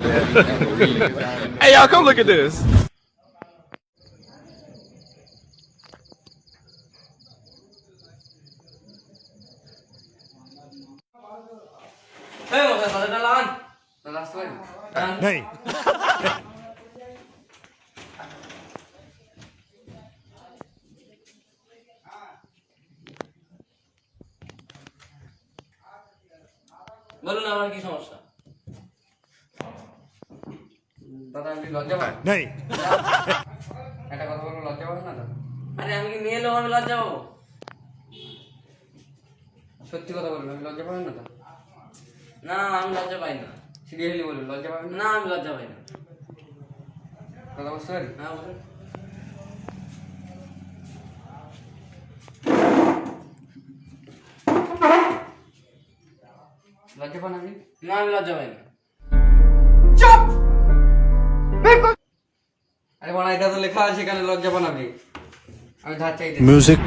Hey, y'all, come look at this. Hey, masa tadi dalan. Dalan lagi. नहीं বলুন আমার কি সমস্যা? দাদা আমি লজ্জা পাই। नहीं একটা কথা বলবো লজ্জা পাবেন না দাদা? আরে আমি কি মেয়ে লোক আমি লজ্জা পাবো? সত্যি কথা বলবেন আমি লজ্জা পাবেন না দাদা? না আমি লজ্জা পাই না। সিরিয়াসলি বলবেন লজ্জা পাবেন না? আমি লজ্জা পাই না। কথা বুঝতে পারি? হ্যাঁ বলুন। লজ্জা পান আপনি? না আমি লজ্জা পাই না। আরে বানা এটা তো লেখা আছে এখানে লজ্জা পান আপনি। আমি ধার চাইতে म्यूजिक